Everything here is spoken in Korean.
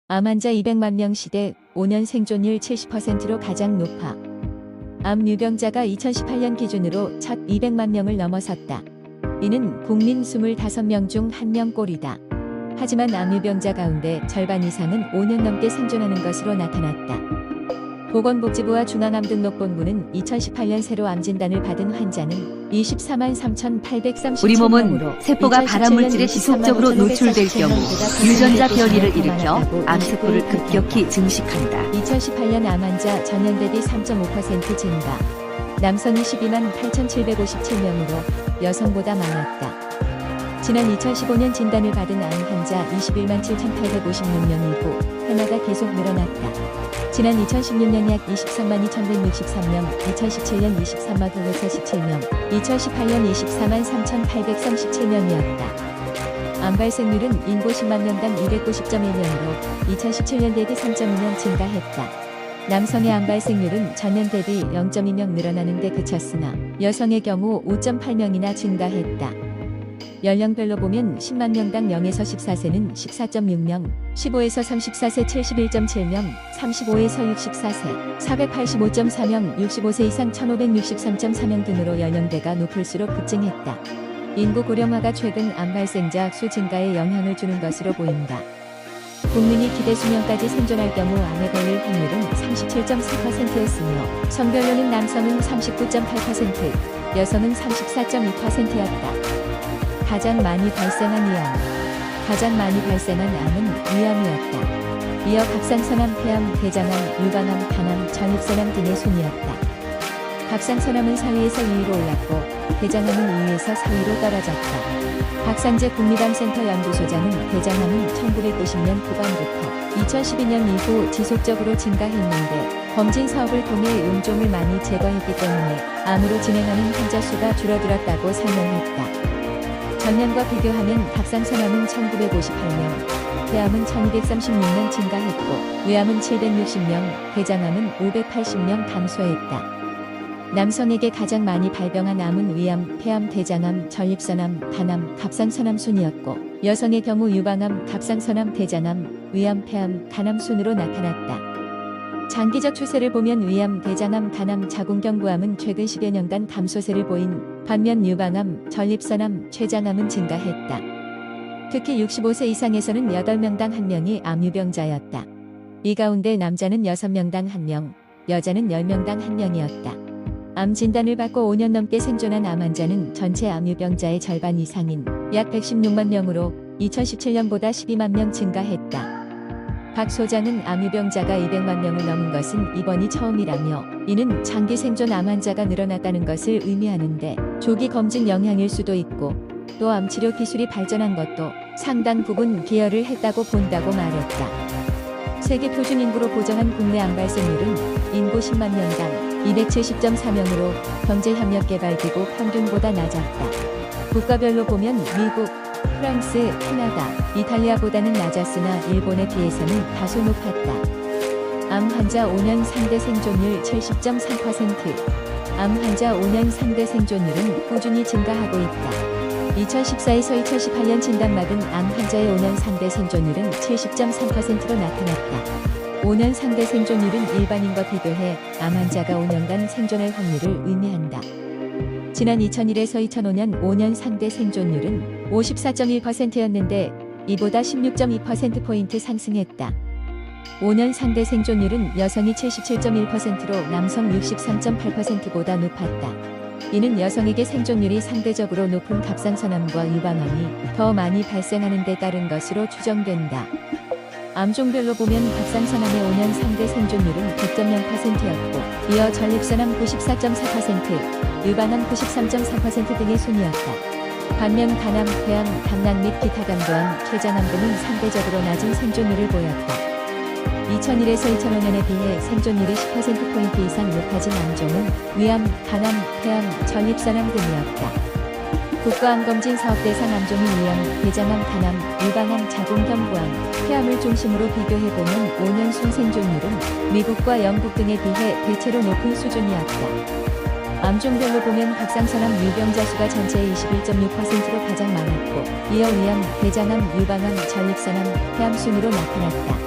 암 환자 200만 명 시대 5년 생존율 70%로 가장 높아. 암 유병자가 2018년 기준으로 첫 200만 명을 넘어섰다. 이는 국민 25명 중 1명 꼴이다. 하지만 암 유병자 가운데 절반 이상은 5년 넘게 생존하는 것으로 나타났다. 보건복지부와 중앙암등록본부는 2018년 새로 암 진단을 받은 환자는 24만 3,837명으로 우리 몸은 세포가 발암물질에 지속적으로 노출될 경우 유전자 변이를 일으켜 암세포를 급격히 증식한다. 2018년 암 환자 전년 대비 3.5% 증가. 남성이 12만 8,757명으로 여성보다 많았다. 지난 2015년 진단을 받은 암 환자 21만 7,856명 이후 하나가 계속 늘어났다. 지난 2016년 약 23만 2,163명, 2017년 23만 547명, 2018년 24만 3,837명이었다. 암 발생률은 인구 10만 명당 290.1명으로 2017년 대비 3.2명 증가했다. 남성의 암 발생률은 전년 대비 0.2명 늘어나는 데 그쳤으나 여성의 경우 5.8명이나 증가했다. 연령별로 보면 10만 명당 0에서 14세는 14.6명, 15에서 34세 71.7명, 35에서 64세 485.4명, 65세 이상 1563.4명 등으로 연령대가 높을수록 급증했다. 인구 고령화가 최근 암 발생자 수 증가에 영향을 주는 것으로 보인다. 국민이 기대 수명까지 생존할 경우 암에 걸릴 확률은 37.4%였으며 성별로는 남성은 39.8%, 여성은 34.2%였다. 가장 많이 발생한 위암. 가장 많이 발생한 암은 위암이었다. 이어 갑상선암, 폐암, 대장암, 유방암, 간암, 전립선암 등의 순이었다. 갑상선암은 4위에서 2위로 올랐고 대장암은 2위에서 4위로 떨어졌다. 박상재 국립암센터 연구소장은 대장암은 1990년 후반부터 2012년 이후 지속적으로 증가했는데 검진 사업을 통해 용종을 많이 제거했기 때문에 암으로 진행하는 환자 수가 줄어들었다고 설명했다. 전년과 비교하면 갑상선암은 1958명, 폐암은 1236명 증가했고 위암은 760명, 대장암은 580명 감소했다. 남성에게 가장 많이 발병한 암은 위암, 폐암, 대장암, 전립선암, 간암, 갑상선암 순이었고 여성의 경우 유방암, 갑상선암, 대장암, 위암, 폐암, 간암 순으로 나타났다. 장기적 추세를 보면 위암, 대장암, 간암, 자궁경부암은 최근 10여 년간 감소세를 보인 반면 유방암, 전립선암, 췌장암은 증가했다. 특히 65세 이상에서는 8명당 1명이 암 유병자였다. 이 가운데 남자는 6명당 1명, 여자는 10명당 1명이었다. 암 진단을 받고 5년 넘게 생존한 암 환자는 전체 암 유병자의 절반 이상인 약 116만 명으로 2017년보다 12만 명 증가했다. 박 소장은 암 유병자가 200만 명을 넘은 것은 이번이 처음이라며 이는 장기 생존 암 환자가 늘어났다는 것을 의미하는데 조기 검진 영향일 수도 있고 또 암 치료 기술이 발전한 것도 상당 부분 기여를 했다고 본다고 말했다. 세계 표준 인구로 보정한 국내 암 발생률은 인구 10만 명당 270.4명으로 경제협력개발기구 평균보다 낮았다. 국가별로 보면 미국, 프랑스, 캐나다, 이탈리아보다는 낮았으나 일본에 비해서는 다소 높았다. 암 환자 5년 상대 생존율 70.3%. 암 환자 5년 상대 생존율은 꾸준히 증가하고 있다. 2014에서 2018년 진단받은 암 환자의 5년 상대 생존율은 70.3%로 나타났다. 5년 상대 생존율은 일반인과 비교해 암 환자가 5년간 생존할 확률을 의미한다. 지난 2001에서 2005년 5년 상대 생존율은 54.1%였는데 이보다 16.2%포인트 상승했다. 5년 상대 생존율은 여성이 77.1%로 남성 63.8%보다 높았다. 이는 여성에게 생존율이 상대적으로 높은 갑상선암과 유방암이 더 많이 발생하는 데 따른 것으로 추정된다. 암종별로 보면 갑상선암의 5년 상대 생존율은 100.0%였고 이어 전립선암 94.4%, 유방암 93.4% 등의 순이었다. 반면 간암, 폐암, 당난 및 기타 간도암, 췌장암 등은 상대적으로 낮은 생존율을 보였다. 2001에서 2005년에 비해 생존율이 10%포인트 이상 높아진 암종은 위암, 간암, 폐암, 전립선암 등이었다. 국가암검진 사업 대상 암종인 위암, 대장암, 간암, 유방암, 자궁경부암, 폐암을 중심으로 비교해보면 5년 순생존율은 미국과 영국 등에 비해 대체로 높은 수준이었다. 암종별로 보면 갑상선암 유병자 수가 전체의 21.6%로 가장 많았고 이어 위암, 대장암, 유방암, 전립선암, 폐암 순으로 나타났다.